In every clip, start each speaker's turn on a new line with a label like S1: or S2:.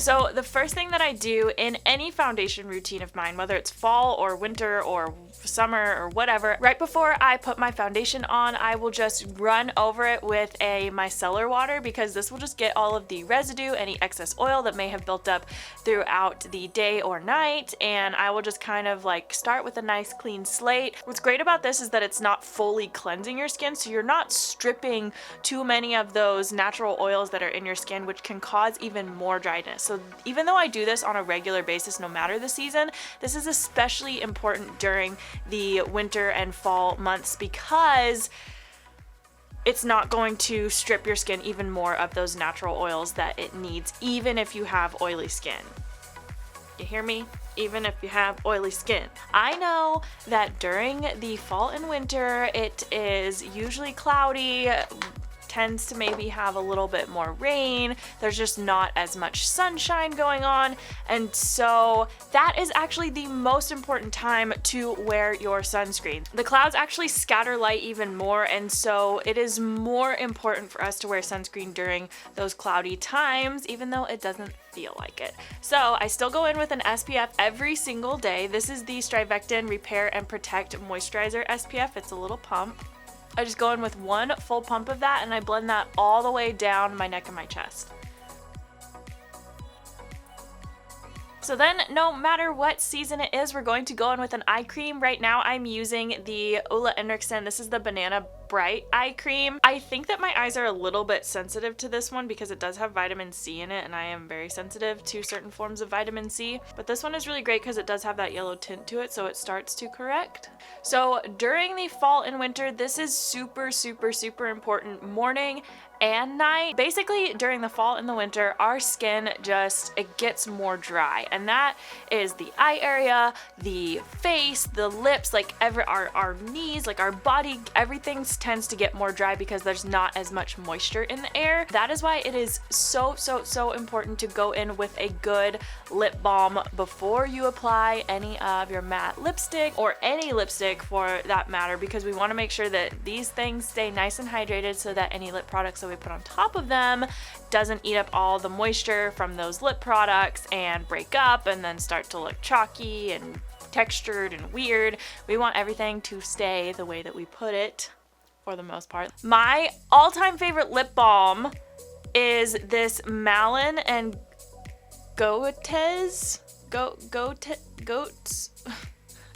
S1: So the first thing that I do in any foundation routine of mine, whether it's fall or winter or summer or whatever, right before I put my foundation on, I will just run over it with a micellar water, because this will just get all of the residue, any excess oil that may have built up throughout the day or night, and I will just kind of like start with a nice clean slate. What's great about this is that it's not fully cleansing your skin, so you're not stripping too many of those natural oils that are in your skin, which can cause even more dryness. So even though I do this on a regular basis, no matter the season, this is especially important during the winter and fall months, because it's not going to strip your skin even more of those natural oils that it needs, even if you have oily skin. You hear me? Even if you have oily skin. I know that during the fall and winter, it is usually cloudy, tends to maybe have a little bit more rain. There's just not as much sunshine going on. And so that is actually the most important time to wear your sunscreen. The clouds actually scatter light even more, and so it is more important for us to wear sunscreen during those cloudy times, even though it doesn't feel like it. So I still go in with an SPF every single day. This is the Strivectin Repair and Protect Moisturizer SPF. It's a little pump. I just go in with one full pump of that, and I blend that all the way down my neck and my chest. So then, no matter what season it is, we're going to go in with an eye cream. Right now I'm using the Ole Henriksen. This is the Banana Bright eye cream. I think that my eyes are a little bit sensitive to this one because it does have vitamin C in it, and I am very sensitive to certain forms of vitamin C. But this one is really great because it does have that yellow tint to it, so it starts to correct. So during the fall and winter, this is super, super, super important morning and night. Basically, during the fall and the winter, our skin it gets more dry, and that is the eye area, the face, the lips, like our knees, like our body, everything tends to get more dry because there's not as much moisture in the air. That is why it is so, so, so important to go in with a good lip balm before you apply any of your matte lipstick, or any lipstick for that matter, because we want to make sure that these things stay nice and hydrated so that any lip products that we put on top of them doesn't eat up all the moisture from those lip products and break up and then start to look chalky and textured and weird. We want everything to stay the way that we put it for the most part. My all-time favorite lip balm is this Malin and Goetz.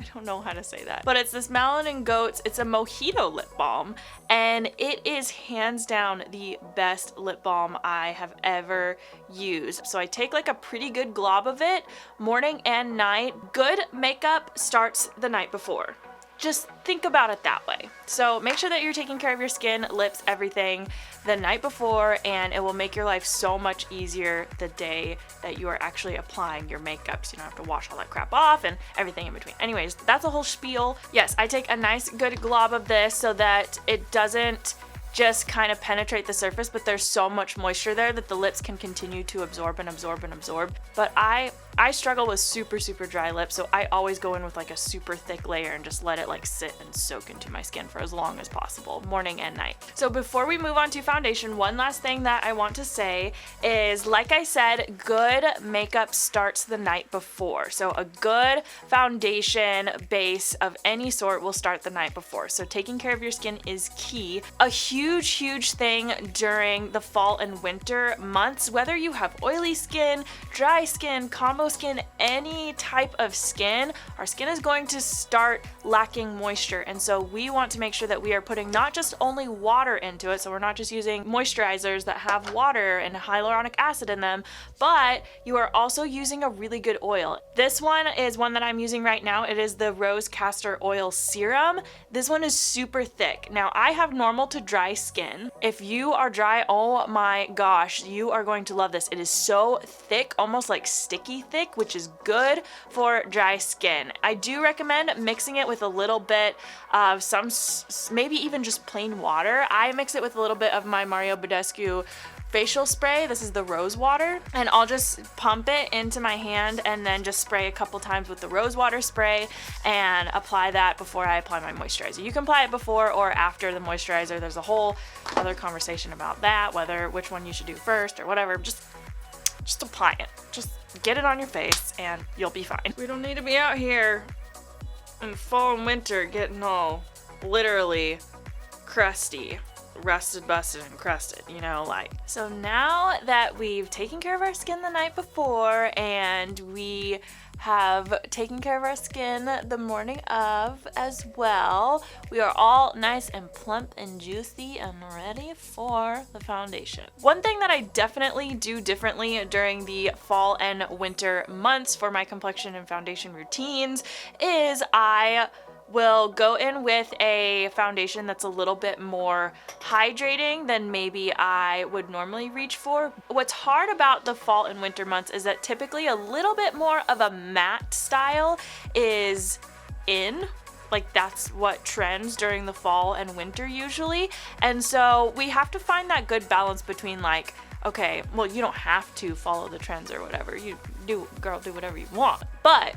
S1: I don't know how to say that, but it's this Malin and Goetz. It's a mojito lip balm, and it is hands down the best lip balm I have ever used. So I take like a pretty good glob of it morning and night. Good makeup starts the night before. Just think about it that way. So make sure that you're taking care of your skin, lips, everything the night before, and it will make your life so much easier the day that you are actually applying your makeup, so you don't have to wash all that crap off and everything in between. Anyways, that's a whole spiel. Yes, I take a nice good glob of this so that it doesn't just kind of penetrate the surface, but there's so much moisture there that the lips can continue to absorb and absorb and absorb. But I struggle with super, super dry lips, so I always go in with like a super thick layer and just let it like sit and soak into my skin for as long as possible, morning and night. So before we move on to foundation, one last thing that I want to say is, like I said, good makeup starts the night before. So a good foundation base of any sort will start the night before. So taking care of your skin is key. A huge, huge thing during the fall and winter months, whether you have oily skin, dry skin, combo skin, any type of skin, our skin is going to start lacking moisture. And so we want to make sure that we are putting not just only water into it, so we're not just using moisturizers that have water and hyaluronic acid in them, but you are also using a really good oil. This one is one that I'm using right now. It is the Rose Castor Oil Serum. This one is super thick. Now, I have normal to dry skin. If you are dry, oh my gosh, you are going to love this. It is so thick, almost like sticky thick, which is good for dry skin. I do recommend mixing it with a little bit of maybe even just plain water. I mix it with a little bit of my Mario Badescu facial spray. This is the rose water, and I'll just pump it into my hand and then just spray a couple times with the rose water spray and apply that before I apply my moisturizer. You can apply it before or after the moisturizer. There's a whole other conversation about that, which one you should do first or whatever. Just just apply it. Just get it on your face and you'll be fine. We don't need to be out here in fall and winter getting all literally crusty. Rusted, busted, and crusted, you know, like. So now that we've taken care of our skin the night before and we have taken care of our skin the morning of as well, we are all nice and plump and juicy and ready for the foundation. One thing that I definitely do differently during the fall and winter months for my complexion and foundation routines is I will go in with a foundation that's a little bit more hydrating than maybe I would normally reach for. What's hard about the fall and winter months is that typically a little bit more of a matte style is in. Like that's what trends during the fall and winter usually. And so we have to find that good balance between like, okay, well, you don't have to follow the trends or whatever. You do, girl, do whatever you want. But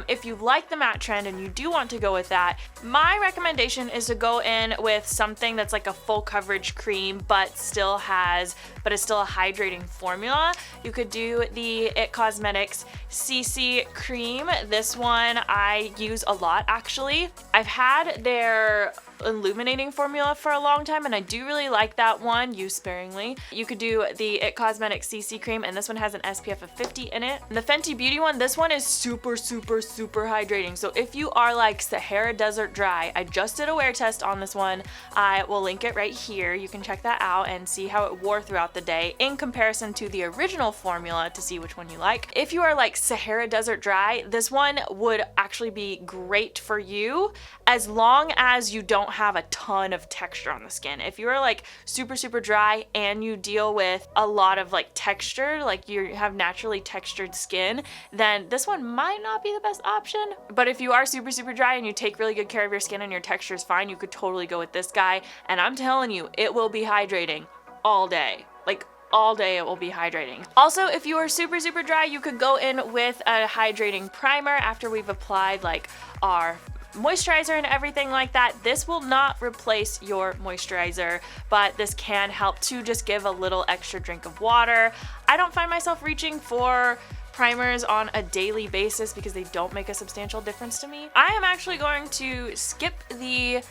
S1: if you like the matte trend and you do want to go with that, my recommendation is to go in with something that's like a full coverage cream, but is still a hydrating formula. You could do the IT Cosmetics CC cream. This one I use a lot actually. I've had their illuminating formula for a long time and I do really like that one. Use sparingly. You could do the IT Cosmetics CC cream and this one has an SPF of 50 in it. And the Fenty Beauty one, this one is super hydrating. So if you are like Sahara Desert Dry, I just did a wear test on this one. I will link it right here. You can check that out and see how it wore throughout the day in comparison to the original formula to see which one you like. If you are like Sahara Desert Dry, this one would actually be great for you as long as you don't have a ton of texture on the skin. If you are like super dry and you deal with a lot of like texture, like you have naturally textured skin, then this one might not be the best option. But if you are super dry and you take really good care of your skin and your texture is fine, you could totally go with this guy. And I'm telling you, it will be hydrating all day. Like all day it will be hydrating. Also, if you are super dry, you could go in with a hydrating primer after we've applied like our moisturizer and everything like that. This will not replace your moisturizer, but this can help to just give a little extra drink of water. I don't find myself reaching for primers on a daily basis because they don't make a substantial difference to me. I am actually going to skip the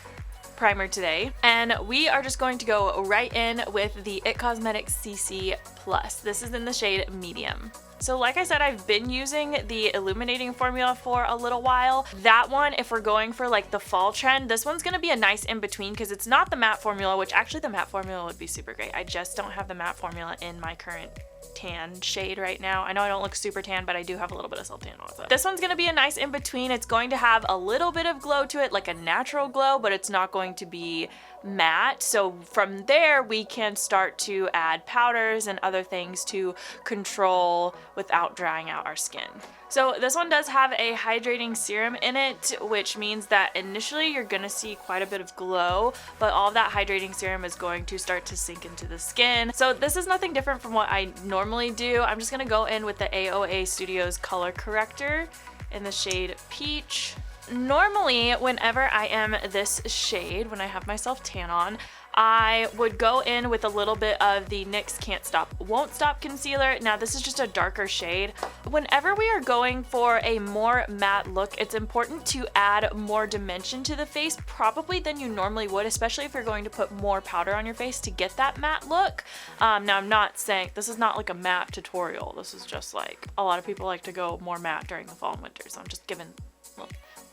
S1: primer today and we are just going to go right in with the IT Cosmetics CC Plus. This is in the shade medium. So like I said, I've been using the illuminating formula for a little while. That one, if we're going for like the fall trend, this one's gonna be a nice in between because it's not the matte formula, which actually the matte formula would be super great. I just don't have the matte formula in my current tan shade right now. I know I don't look super tan, but I do have a little bit of self-tan with it. This one's gonna be a nice in between. It's going to have a little bit of glow to it, like a natural glow, but it's not going to be matte. So from there, we can start to add powders and other things to control without drying out our skin. So this one does have a hydrating serum in it, which means that initially you're gonna see quite a bit of glow, but all of that hydrating serum is going to start to sink into the skin. So this is nothing different from what I normally do. I'm just gonna go in with the AOA Studios color corrector in the shade Peach. Normally, whenever I am this shade, when I have myself tan on, I would go in with a little bit of the NYX Can't Stop Won't Stop concealer. Now this is just a darker shade. Whenever we are going for a more matte look, it's important to add more dimension to the face, probably than you normally would, especially if you're going to put more powder on your face to get that matte look. Now I'm not saying, this is not like a matte tutorial. This is just like, a lot of people like to go more matte during the fall and winter, so I'm just giving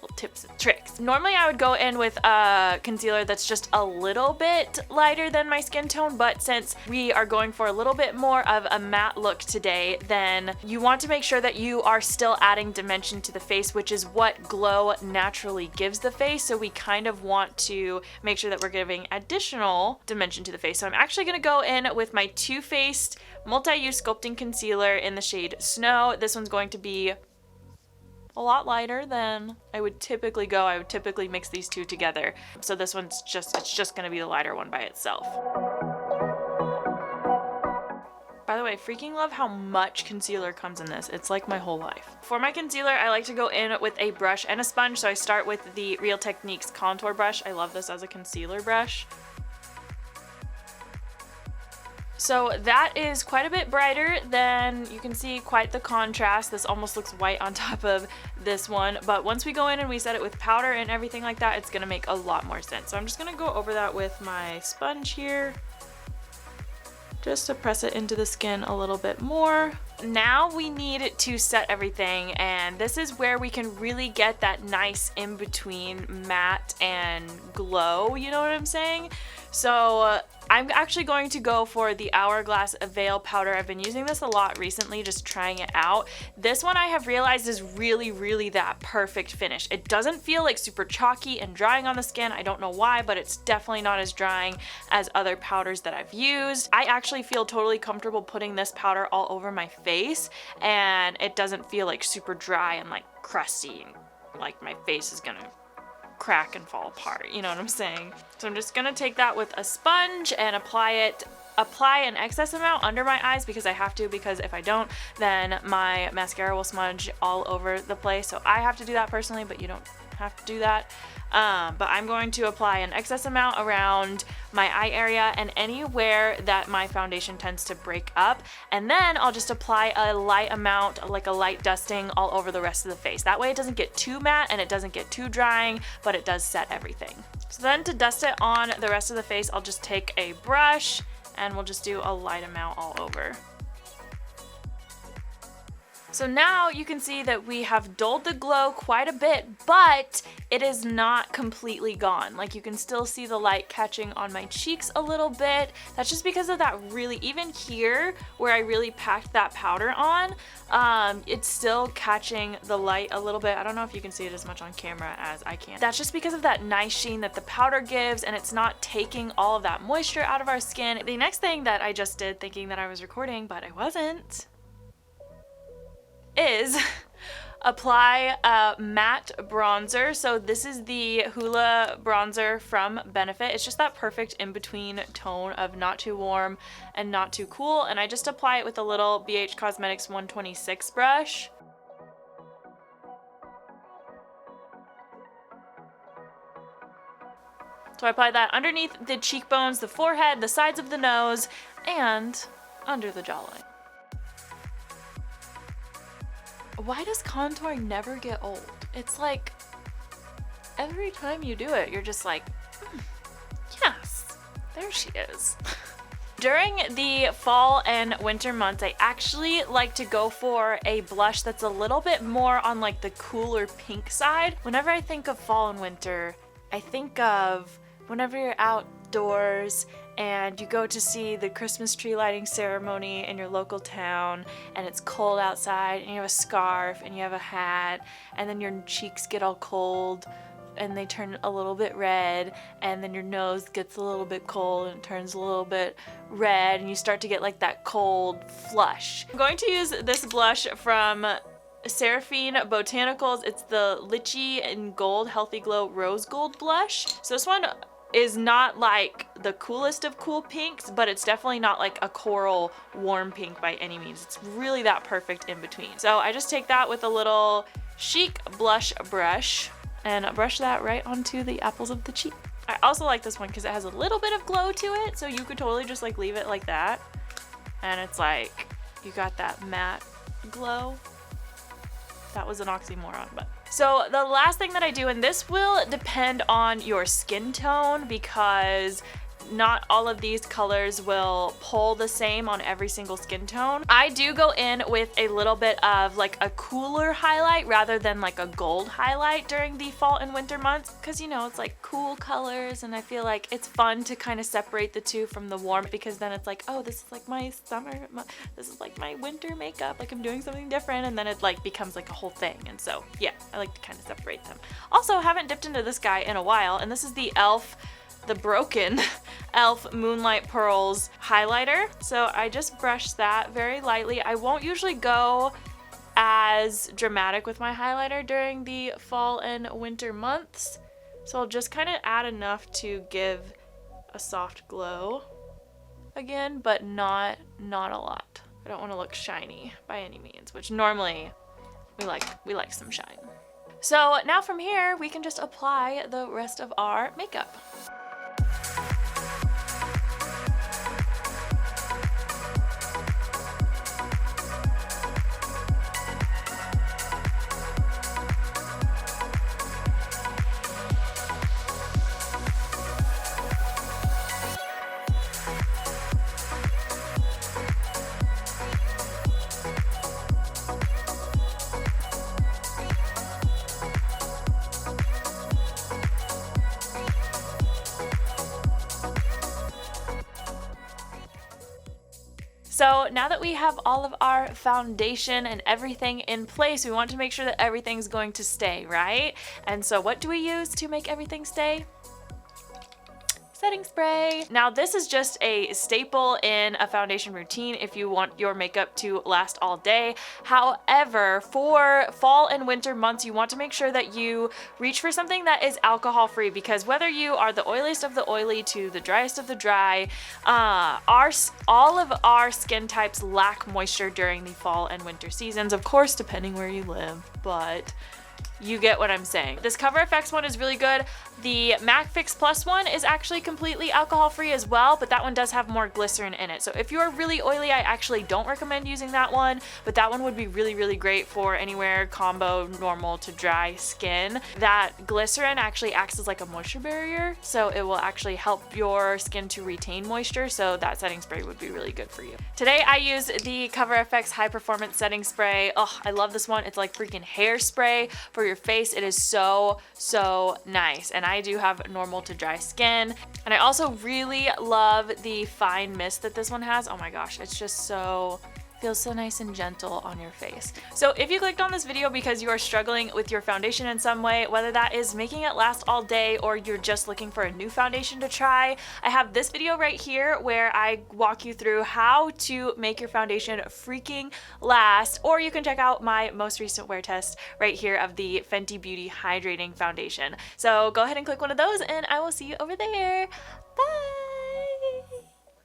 S1: little tips and tricks. Normally I would go in with a concealer that's just a little bit lighter than my skin tone, but since we are going for a little bit more of a matte look today, then you want to make sure that you are still adding dimension to the face, which is what glow naturally gives the face. So we kind of want to make sure that we're giving additional dimension to the face. So I'm actually going to go in with my Too Faced Multi-Use Sculpting Concealer in the shade Snow. This one's going to be a lot lighter than I would typically go. I would typically mix these two together. So this one's it's just gonna be the lighter one by itself. By the way, freaking love how much concealer comes in this. It's like my whole life. For my concealer, I like to go in with a brush and a sponge. So I start with the Real Techniques contour brush. I love this as a concealer brush. So that is quite a bit brighter than, you can see quite the contrast. This almost looks white on top of this one, but once we go in and we set it with powder and everything like that, it's gonna make a lot more sense. So I'm just gonna go over that with my sponge here, just to press it into the skin a little bit more. Now we need to set everything, and this is where we can really get that nice in between matte and glow, you know what I'm saying? So I'm actually going to go for the Hourglass Veil Powder. I've been using this a lot recently, just trying it out. This one I have realized is really that perfect finish. It doesn't feel like super chalky and drying on the skin. I don't know why, but it's definitely not as drying as other powders that I've used. I actually feel totally comfortable putting this powder all over my face, and it doesn't feel like super dry and like crusty and like my face is gonna crack and fall apart, you know what I'm saying? So I'm just gonna take that with a sponge and apply an excess amount under my eyes, because I have to, because if I don't, then my mascara will smudge all over the place. So I have to do that personally, but you don't have to do that. But I'm going to apply an excess amount around my eye area and anywhere that my foundation tends to break up, and then I'll just apply a light amount, like a light dusting, all over the rest of the face. That way it doesn't get too matte and it doesn't get too drying, but it does set everything. So then to dust it on the rest of the face, I'll just take a brush and we'll just do a light amount all over. So now you can see that we have dulled the glow quite a bit, but it is not completely gone. Like, you can still see the light catching on my cheeks a little bit. That's just because of that really, even here where I really packed that powder on, it's still catching the light a little bit. I don't know if you can see it as much on camera as I can. That's just because of that nice sheen that the powder gives, and it's not taking all of that moisture out of our skin. The next thing that I just did, thinking that I was recording, but I wasn't, is apply a matte bronzer. So this is the Hoola bronzer from Benefit. It's just that perfect in-between tone of not too warm and not too cool, and I just apply it with a little BH Cosmetics 126 brush. So I apply that underneath the cheekbones, the forehead, the sides of the nose, and under the jawline. Why does contouring never get old? It's like every time you do it, you're just like, yes, there she is. During the fall and winter months, I actually like to go for a blush that's a little bit more on like the cooler pink side. Whenever I think of fall and winter, I think of whenever you're outdoors and you go to see the Christmas tree lighting ceremony in your local town, and it's cold outside, and you have a scarf and you have a hat, and then your cheeks get all cold and they turn a little bit red, and then your nose gets a little bit cold and it turns a little bit red, and you start to get like that cold flush. I'm going to use this blush from Seraphine Botanicals. It's the Lychee and Gold Healthy Glow Rose Gold blush. So this one is not like the coolest of cool pinks, but it's definitely not like a coral warm pink by any means. It's really that perfect in between. So I just take that with a little chic blush brush and brush that right onto the apples of the cheek. I also like this one because it has a little bit of glow to it, so you could totally just like leave it like that, and it's like you got that matte glow. That was an oxymoron, but. So the last thing that I do, and this will depend on your skin tone, because not all of these colors will pull the same on every single skin tone. I do go in with a little bit of like a cooler highlight rather than like a gold highlight during the fall and winter months, because you know, it's like cool colors, and I feel like it's fun to kind of separate the two from the warm, because then it's like, oh, this is like my summer, this is like my winter makeup, like I'm doing something different, and then it like becomes like a whole thing. And so yeah, I like to kind of separate them. Also, haven't dipped into this guy in a while, and this is the the Broken e.l.f. Moonlight Pearls highlighter. So I just brush that very lightly. I won't usually go as dramatic with my highlighter during the fall and winter months, so I'll just kind of add enough to give a soft glow again, but not a lot. I don't want to look shiny by any means, which normally we like some shine. So now from here we can just apply the rest of our makeup. So now that we have all of our foundation and everything in place, we want to make sure that everything's going to stay, right? And so what do we use to make everything stay? Setting spray. Now this is just a staple in a foundation routine if you want your makeup to last all day. However, for fall and winter months, you want to make sure that you reach for something that is alcohol free, because whether you are the oiliest of the oily to the driest of the dry, all of our skin types lack moisture during the fall and winter seasons, of course depending where you live, but you get what I'm saying. This Cover FX one is really good. The MAC Fix Plus one is actually completely alcohol free as well, but that one does have more glycerin in it. So if you're really oily, I actually don't recommend using that one, but that one would be really, really great for anywhere combo normal to dry skin. That glycerin actually acts as like a moisture barrier, so it will actually help your skin to retain moisture, so that setting spray would be really good for you. Today I used the Cover FX High Performance Setting Spray. Oh, I love this one. It's like freaking hairspray for your face. It is so, so nice. And I do have normal to dry skin. And I also really love the fine mist that this one has. Oh my gosh, it's just so, feels so nice and gentle on your face. So if you clicked on this video because you are struggling with your foundation in some way, whether that is making it last all day or you're just looking for a new foundation to try, I have this video right here where I walk you through how to make your foundation freaking last, or you can check out my most recent wear test right here of the Fenty Beauty Hydrating Foundation. So go ahead and click one of those and I will see you over there. Bye!